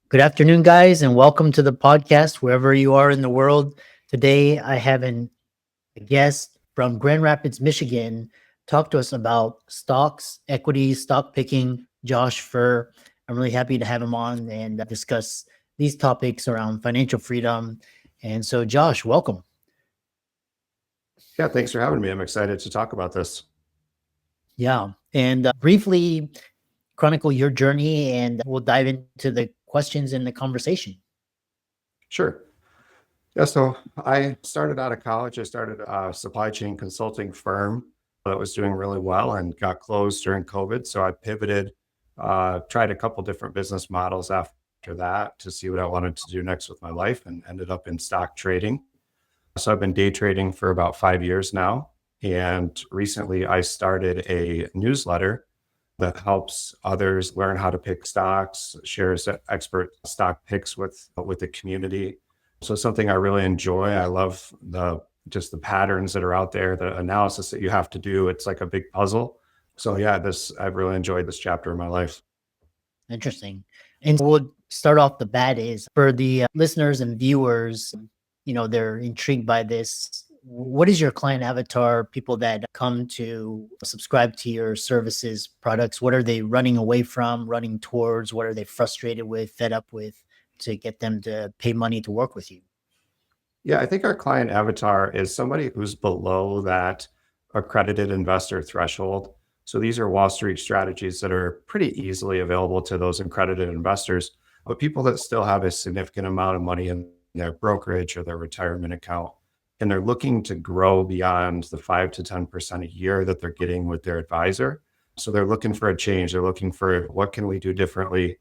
Good afternoon, guys, and welcome to the podcast, wherever you are in the world. Today, I have a guest from Grand Rapids, Michigan, talk to us about stocks, equities, stock picking, Josh Furr. I'm really happy to have him on and discuss these topics around financial freedom. And so, Josh, welcome. Yeah, thanks for having me. I'm excited to talk about this. Yeah. And briefly chronicle your journey, and we'll dive into the questions in the conversation. Sure. Yeah, so I started out of college. I started a supply chain consulting firm that was doing really well and got closed during COVID. So I pivoted, tried a couple different business models after that to see what I wanted to do next with my life and ended up in stock trading. So I've been day trading for about 5 years now. And recently I started a newsletter that helps others learn how to pick stocks, shares expert stock picks with the community. So it's something I really enjoy. I love the patterns that are out there, the analysis that you have to do. It's like a big puzzle. So yeah, this I've really enjoyed this chapter of my life. Interesting. And we'll start off the bat is for the listeners and viewers, they're intrigued by this. What is your client avatar? People that come to subscribe to your services, products, what are they running away from, running towards? What are they frustrated with, fed up with to get them to pay money to work with you? Yeah, I think our client avatar is somebody who's below that accredited investor threshold. So these are Wall Street strategies that are pretty easily available to those accredited investors, but people that still have a significant amount of money in their brokerage or their retirement account, and they're looking to grow beyond the 5 to 10% a year that they're getting with their advisor. So they're looking for a change. They're looking for what can we do differently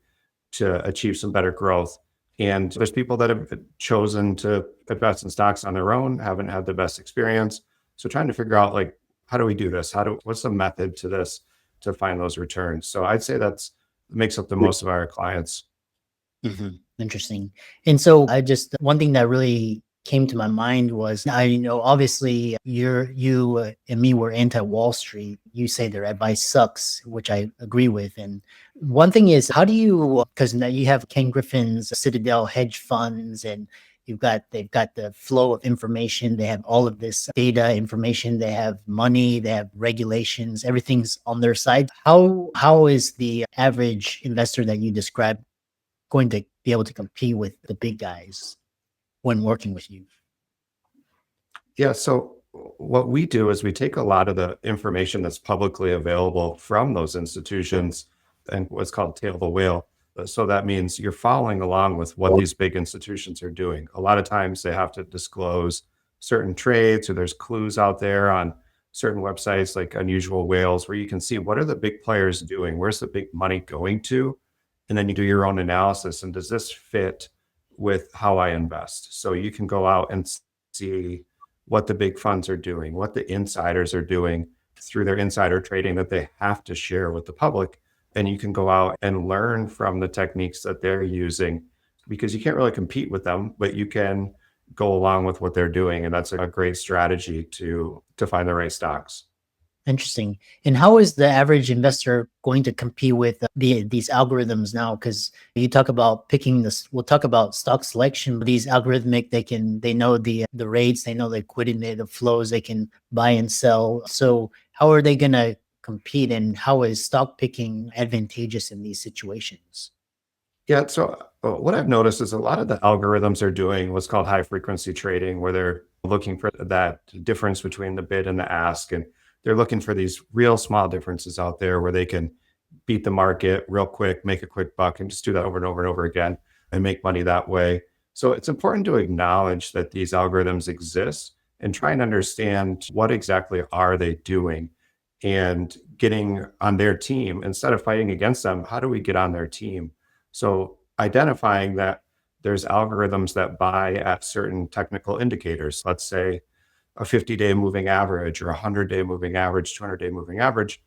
to achieve some better growth. And there's people that have chosen to invest in stocks on their own, haven't had the best experience. So trying to figure out like, how do we do this? What's the method to this to find those returns? So I'd say that's makes up the most of our clients. Interesting. And so one thing that really came to my mind was, obviously you and me were anti Wall Street. You say their advice sucks, which I agree with. And one thing is, how do you, because now you have Ken Griffin's Citadel hedge funds, and they've got the flow of information. They have all of this data information. They have money, they have regulations, everything's on their side. How is the average investor that you described going to be able to compete with the big guys when working with you? Yeah. So what we do is we take a lot of the information that's publicly available from those institutions and what's called tail the whale. So that means you're following along with what these big institutions are doing. A lot of times they have to disclose certain trades, or there's clues out there on certain websites like Unusual Whales where you can see what are the big players doing? Where's the big money going to? And then you do your own analysis. And does this fit with how I invest? So you can go out and see what the big funds are doing, what the insiders are doing through their insider trading that they have to share with the public. And you can go out and learn from the techniques that they're using because you can't really compete with them, but you can go along with what they're doing. And that's a great strategy to find the right stocks. Interesting. And how is the average investor going to compete with these algorithms now? Because you talk about picking this, we'll talk about stock selection, but these algorithmic, they know the rates, they know the liquidity, the flows, they can buy and sell. So how are they going to compete, and how is stock picking advantageous in these situations? Yeah. So what I've noticed is a lot of the algorithms are doing what's called high frequency trading, where they're looking for that difference between the bid and the ask. And they're looking for these real small differences out there where they can beat the market real quick, make a quick buck, and just do that over and over and over again and make money that way. So it's important to acknowledge that these algorithms exist and try and understand what exactly are they doing and getting on their team instead of fighting against them. How do we get on their team? So identifying that there's algorithms that buy at certain technical indicators, let's say a 50-day moving average or a 100-day moving average, 200-day moving average,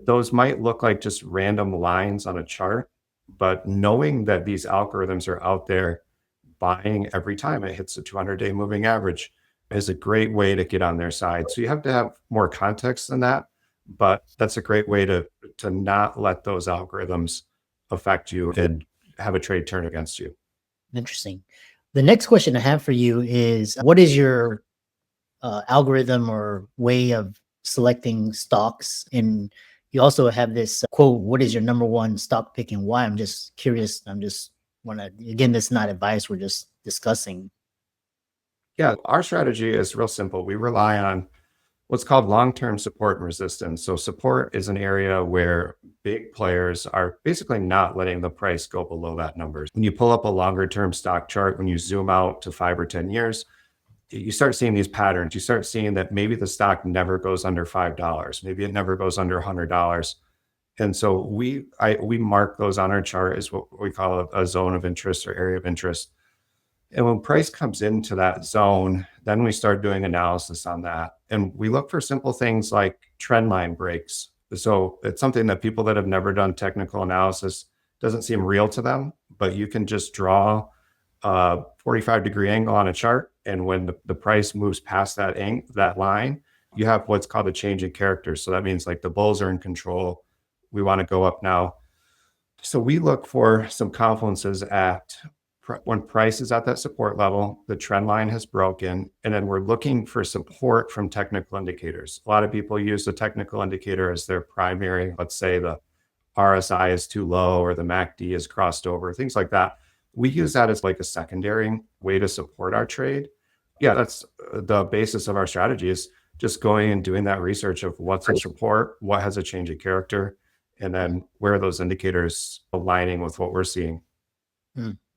those might look like just random lines on a chart, but knowing that these algorithms are out there buying every time it hits a 200-day moving average is a great way to get on their side. So you have to have more context than that, but that's a great way to not let those algorithms affect you and have a trade turn against you. Interesting. The next question I have for you is, what is your algorithm or way of selecting stocks? And you also have this quote, what is your number one stock pick and why? I'm just curious. Again, this is not advice. We're just discussing. Yeah, our strategy is real simple. We rely on what's called long-term support and resistance. So support is an area where big players are basically not letting the price go below that number. When you pull up a longer term stock chart, when you zoom out to 5 or 10 years, you start seeing these patterns. You start seeing that maybe the stock never goes under $5. Maybe it never goes under $100. And so we mark those on our chart as what we call a zone of interest or area of interest. And when price comes into that zone, then we start doing analysis on that. And we look for simple things like trend line breaks. So it's something that people that have never done technical analysis doesn't seem real to them, but you can just draw a 45-degree angle on a chart. And when the price moves past that line, you have what's called a change in character. So that means like the bulls are in control. We want to go up now. So we look for some confluences at when price is at that support level, the trend line has broken, and then we're looking for support from technical indicators. A lot of people use the technical indicator as their primary. Let's say the RSI is too low or the MACD is crossed over, things like that. We use that as like a secondary way to support our trade. Yeah, that's the basis of our strategy, is just going and doing that research of what's a support, what has a change of character, and then where are those indicators aligning with what we're seeing.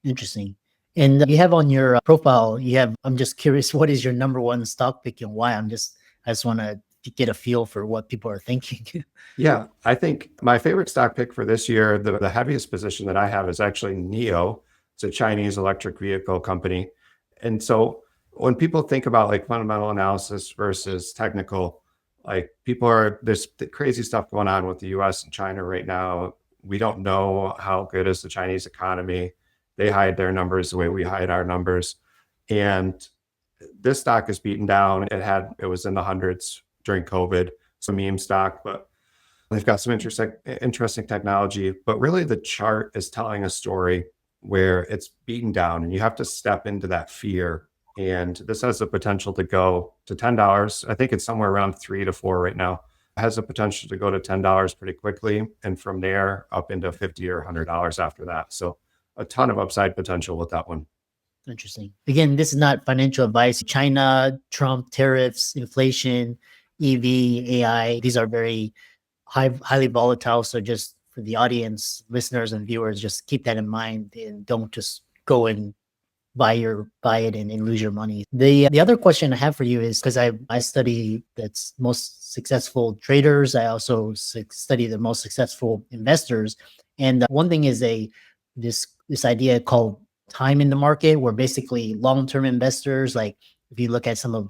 Interesting. And you have on your profile, I'm just curious, what is your number one stock pick and why? I just want to get a feel for what people are thinking. Yeah, I think my favorite stock pick for this year, the heaviest position that I have is actually NIO. It's a Chinese electric vehicle company. And so when people think about like fundamental analysis versus technical, like there's crazy stuff going on with the US and China right now. We don't know how good is the Chinese economy. They hide their numbers the way we hide our numbers. And this stock is beaten down. It was in the hundreds during COVID, some meme stock, but they've got some interesting technology. But really the chart is telling a story where it's beaten down and you have to step into that fear. And this has the potential to go to $10. I think it's somewhere around 3 to 4 right now. It has the potential to go to $10 pretty quickly. And from there up into $50 or $100 after that. So a ton of upside potential with that one. Interesting. Again, this is not financial advice. China, Trump, tariffs, inflation, EV, AI, these are very highly volatile. So just for the audience, listeners and viewers, just keep that in mind and don't just go and buy it and lose your money. The other question I have for you is, because I study that's most successful traders. I also study the most successful investors. And one thing is this idea called time in the market, where basically long-term investors, like if you look at some of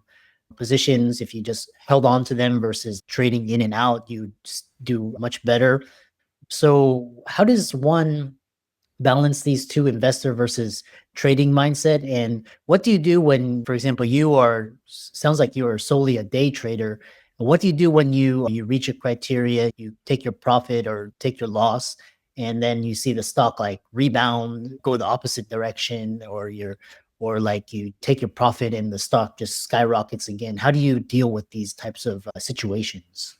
positions, if you just held on to them versus trading in and out, you do much better. So how does one balance these two, investor versus trading mindset? And what do you do when, for example, sounds like you are solely a day trader. What do you do when you reach a criteria, you take your profit or take your loss, and then you see the stock like rebound, go the opposite direction, or like you take your profit and the stock just skyrockets again? How do you deal with these types of situations?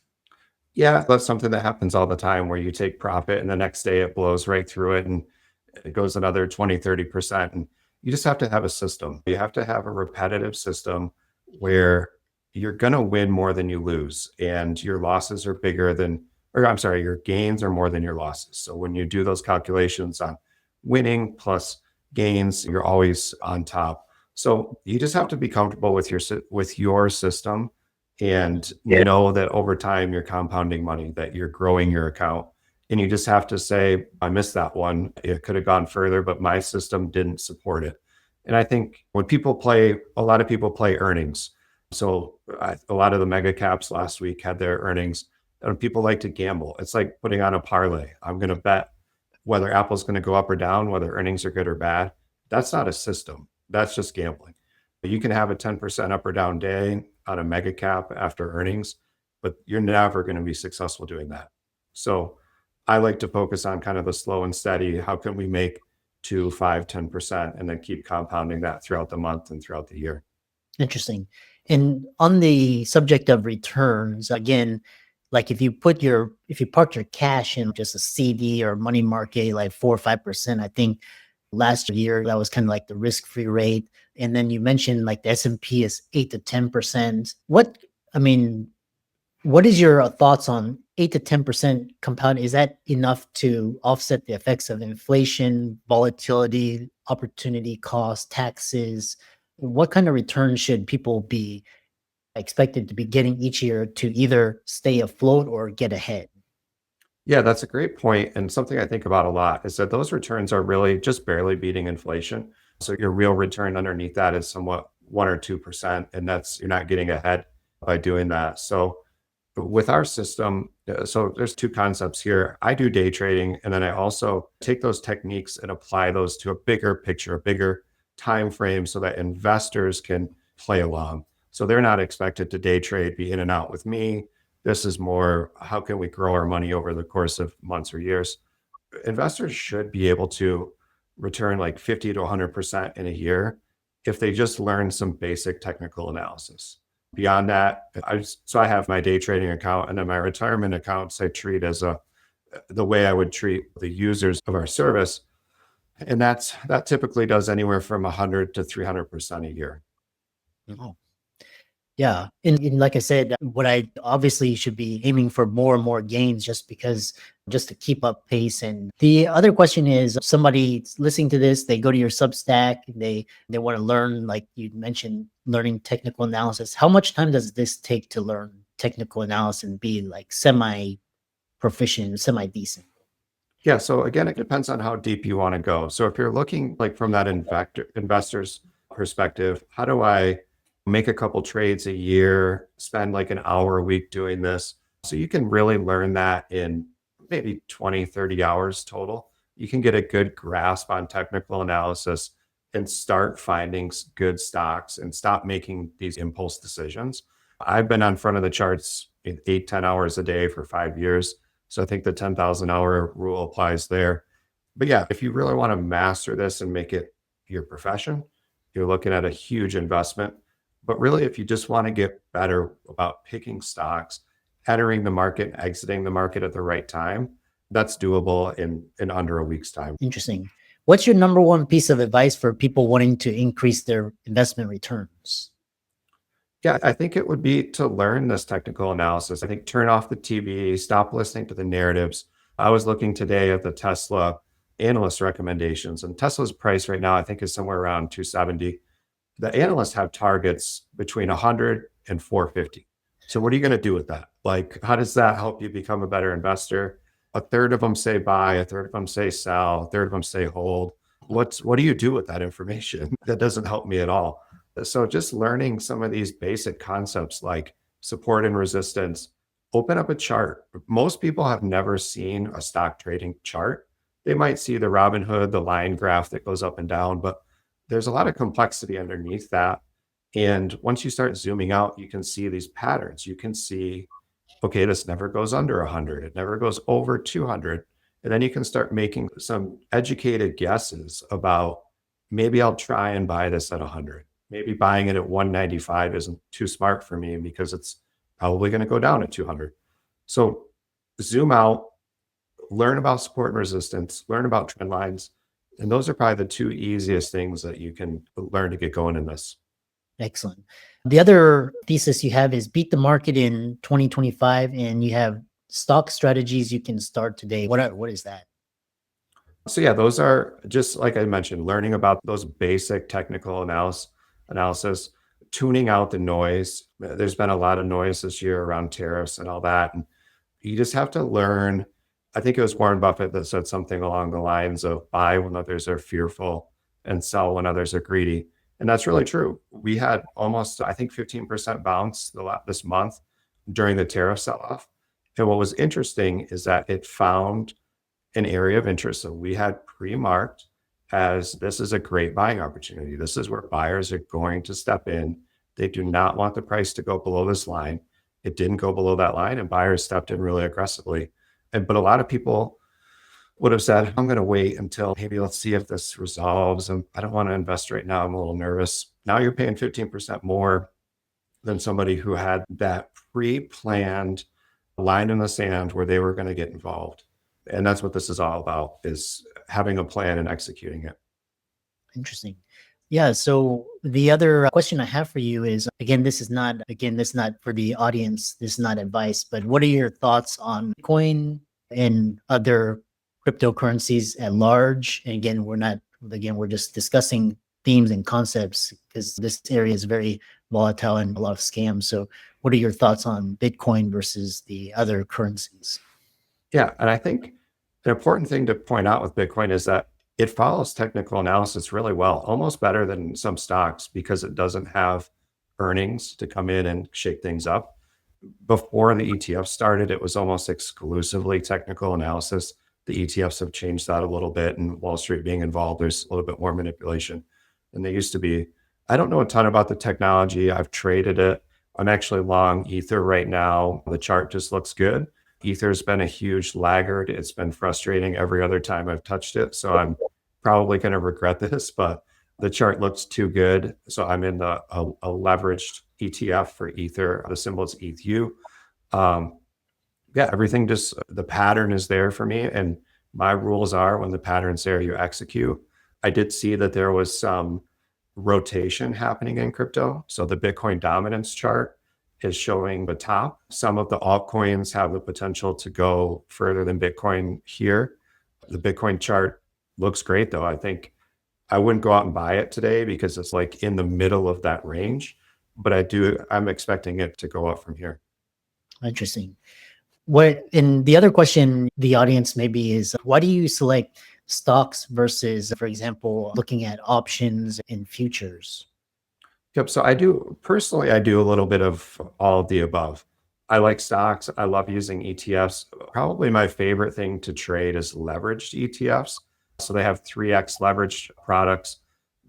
Yeah, that's something that happens all the time where you take profit and the next day it blows right through it and it goes another 20, 30%. And you just have to have a system. You have to have a repetitive system where you're going to win more than you lose. And your losses are your gains are more than your losses. So when you do those calculations on winning plus gains, you're always on top. So you just have to be comfortable with your system and know that over time you're compounding money, that you're growing your account. And you just have to say, I missed that one. It could have gone further, but my system didn't support it. And I think when a lot of people play earnings. So a lot of the mega caps last week had their earnings, and people like to gamble. It's like putting on a parlay. I'm going to bet whether Apple's going to go up or down, whether earnings are good or bad. That's not a system. That's just gambling. You can have a 10% up or down day on a mega cap after earnings, but you're never going to be successful doing that. So I like to focus on kind of the slow and steady. How can we make 2, 5, 10%, and then keep compounding that throughout the month and throughout the year. Interesting. And on the subject of returns, again, like if you park your cash in just a CD or money market, like 4 or 5%, I think last year that was kind of like the risk-free rate. And then you mentioned like the S&P is 8 to 10%. I mean, what is your thoughts on 8 to 10% compound? Is that enough to offset the effects of inflation, volatility, opportunity cost, taxes? What kind of return should people be expected to be getting each year to either stay afloat or get ahead? Yeah, that's a great point. And something I think about a lot is that those returns are really just barely beating inflation. So your real return underneath that is somewhat 1 or 2%. And you're not getting ahead by doing that. So with our system, so there's two concepts here. I do day trading, and then I also take those techniques and apply those to a bigger picture, a bigger time frame so that investors can play along. So they're not expected to day trade, be in and out with me. This is more, how can we grow our money over the course of months or years? Investors should be able to return like 50 to 100% in a year if they just learn some basic technical analysis. Beyond that, I have my day trading account, and then my retirement accounts I treat as the way I would treat the users of our service. And that typically does anywhere from 100 to 300% a year. Oh, yeah. And like I said, what I obviously should be aiming for more and more gains just to keep up pace. And the other question is, somebody listening to this, they go to your Substack, they want to learn, like you mentioned, learning technical analysis. How much time does this take to learn technical analysis and be like semi proficient, semi decent? Yeah. So again, it depends on how deep you want to go. So if you're looking like from that investor's perspective, how do I make a couple trades a year, spend like an hour a week doing this? So you can really learn that in maybe 20, 30 hours total. You can get a good grasp on technical analysis and start finding good stocks and stop making these impulse decisions. I've been on front of the charts in 8, 10 hours a day for 5 years. So I think the 10,000 hour rule applies there. But yeah, if you really want to master this and make it your profession, you're looking at a huge investment. But really, if you just want to get better about picking stocks, entering the market, exiting the market at the right time, that's doable in under a week's time. Interesting. What's your number one piece of advice for people wanting to increase their investment returns? Yeah, I think it would be to learn this technical analysis. I think turn off the TV, stop listening to the narratives. I was looking today at the Tesla analyst recommendations, and Tesla's price right now, I think, is somewhere around 270. The analysts have targets between 100 and 450. So what are you going to do with that? Like, how does that help you become a better investor? A third of them say buy, a third of them say sell, a third of them say hold. What do you do with that information? That doesn't help me at all. So just learning some of these basic concepts like support and resistance, open up a chart. Most people have never seen a stock trading chart. They might see the Robinhood, the line graph that goes up and down, but there's a lot of complexity underneath that. And once you start zooming out, you can see these patterns. You can see, okay, this never goes under 100. It never goes over 200. And then you can start making some educated guesses about, maybe I'll try and buy this at 100. Maybe buying it at 195 isn't too smart for me because it's probably going to go down at 200. So zoom out, learn about support and resistance, learn about trend lines. And those are probably the two easiest things that you can learn to get going in this. Excellent. The other thesis you have is beat the market in 2025, and you have stock strategies you can start today. What is that? So yeah, those are just like I mentioned, learning about those basic technical analysis, tuning out the noise. There's been a lot of noise this year around tariffs and all that. And you just have to learn. I think it was Warren Buffett that said something along the lines of buy when others are fearful and sell when others are greedy. And that's really true. We had almost, I think, 15% bounce this month during the tariff sell-off. And what was interesting is that it found an area of interest. So we had pre-marked as this is a great buying opportunity. This is where buyers are going to step in. They do not want the price to go below this line. It didn't go below that line, and buyers stepped in really aggressively. But a lot of people would have said, I'm going to wait until maybe let's see if this resolves. And I don't want to invest right now. I'm a little nervous. Now you're paying 15% more than somebody who had that pre-planned line in the sand where they were going to get involved. And that's what this is all about, is having a plan and executing it. Interesting. Yeah. So the other question I have for you is, this is not for the audience. This is not advice, but what are your thoughts on Bitcoin and other cryptocurrencies at large? And we're just discussing themes and concepts because this area is very volatile and a lot of scams. So what are your thoughts on Bitcoin versus the other currencies? Yeah. And I think an important thing to point out with Bitcoin is that it follows technical analysis really well, almost better than some stocks because it doesn't have earnings to come in and shake things up. Before the ETF started, it was almost exclusively technical analysis. The ETFs have changed that a little bit, and Wall Street being involved, there's a little bit more manipulation than they used to be. I don't know a ton about the technology. I've traded it. I'm actually long Ether right now. The chart just looks good. Ether's been a huge laggard. It's been frustrating every other time I've touched it. So I'm probably going to regret this, but the chart looks too good. So I'm in a leveraged ETF for Ether. The symbol is ETHU. Everything the pattern is there for me. And my rules are when the pattern's there, you execute. I did see that there was some rotation happening in crypto. So the Bitcoin dominance chart is showing the top. Some of the altcoins have the potential to go further than Bitcoin here. The Bitcoin chart looks great though. I think I wouldn't go out and buy it today because it's like in the middle of that range, but I'm expecting it to go up from here. Interesting. And the other question the audience maybe is, why do you select stocks versus, for example, looking at options and futures? Yep. So I do a little bit of all of the above. I like stocks. I love using ETFs. Probably my favorite thing to trade is leveraged ETFs. So they have 3x leveraged products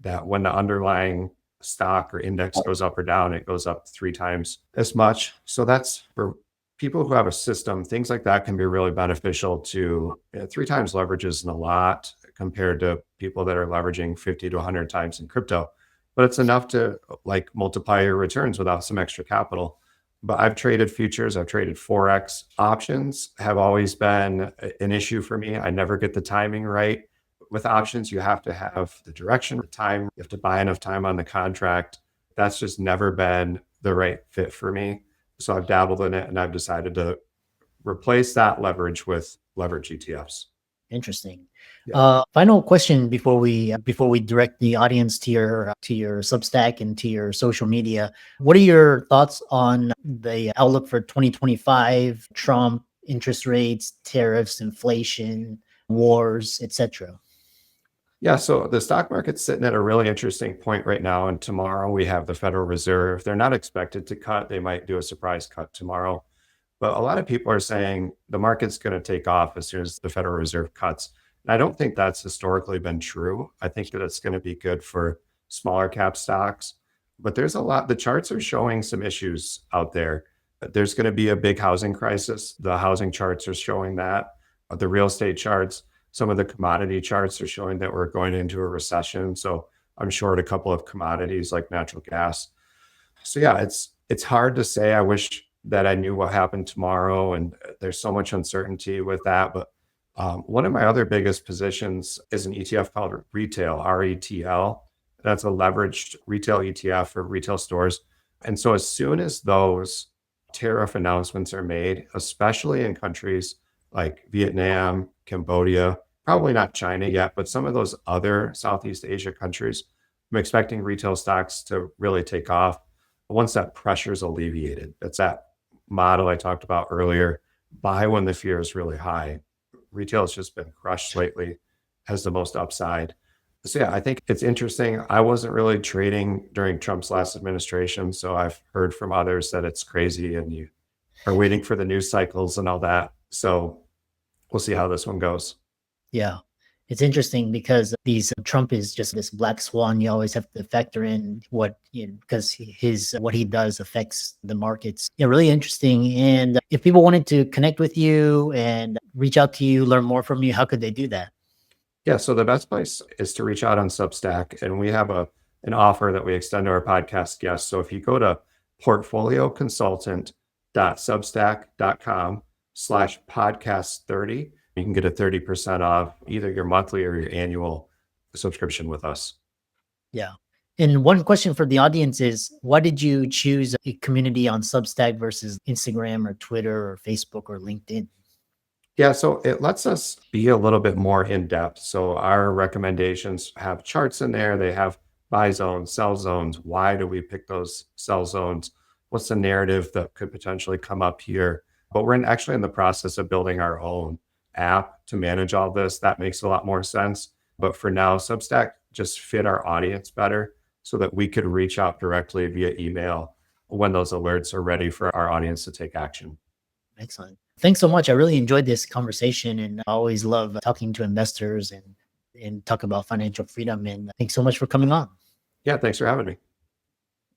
that when the underlying stock or index goes up or down, it goes up 3 times as much. So that's for people who have a system. Things like that can be really beneficial to 3 times leverage isn't a lot compared to people that are leveraging 50 to 100 times in crypto. But it's enough to like multiply your returns without some extra capital. But I've traded futures, I've traded Forex. Options have always been an issue for me. I never get the timing right. With options, you have to have the direction, the time, you have to buy enough time on the contract. That's just never been the right fit for me. So I've dabbled in it and I've decided to replace that leverage with leverage ETFs. Interesting. Yeah. Final question before we direct the audience to your Substack and to your social media. What are your thoughts on the outlook for 2025? Trump, interest rates, tariffs, inflation, wars, etc. Yeah, so the stock market's sitting at a really interesting point right now. And tomorrow we have the Federal Reserve. They're not expected to cut. They might do a surprise cut tomorrow. But a lot of people are saying the market's going to take off as soon as the Federal Reserve cuts. And I don't think that's historically been true. I think that it's going to be good for smaller cap stocks. But there's the charts are showing some issues out there. There's going to be a big housing crisis. The housing charts are showing that. The real estate charts, some of the commodity charts are showing that we're going into a recession. So I'm short a couple of commodities like natural gas. So yeah, it's hard to say. I wish that I knew what happened tomorrow, and there's so much uncertainty with that. But one of my other biggest positions is an ETF called RETL, RETL. That's a leveraged retail ETF for retail stores. And so as soon as those tariff announcements are made, especially in countries like Vietnam, Cambodia, probably not China yet, but some of those other Southeast Asia countries, I'm expecting retail stocks to really take off once that pressure is alleviated. That's that model I talked about earlier. Buy when the fear is really high. Retail has just been crushed lately, has the most upside. So yeah, I think it's interesting. I wasn't really trading during Trump's last administration. So I've heard from others that it's crazy and you are waiting for the news cycles and all that. So we'll see how this one goes. Yeah. It's interesting because Trump is just this black swan. You always have to factor in because what he does affects the markets. Yeah, really interesting. And if people wanted to connect with you and reach out to you, learn more from you, how could they do that? Yeah, so the best place is to reach out on Substack, and we have an offer that we extend to our podcast guests. So if you go to portfolioconsultant.substack.com/podcast30, you can get a 30% off either your monthly or your annual subscription with us. Yeah. And one question for the audience is, why did you choose a community on Substack versus Instagram or Twitter or Facebook or LinkedIn? Yeah, so it lets us be a little bit more in depth. So our recommendations have charts in there. They have buy zones, sell zones. Why do we pick those sell zones? What's the narrative that could potentially come up here? But we're actually in the process of building our own app to manage all this. That makes a lot more sense. But for now, Substack just fit our audience better so that we could reach out directly via email when those alerts are ready for our audience to take action. Excellent. Thanks so much. I really enjoyed this conversation, and I always love talking to investors and talk about financial freedom. And thanks so much for coming on. Yeah, thanks for having me.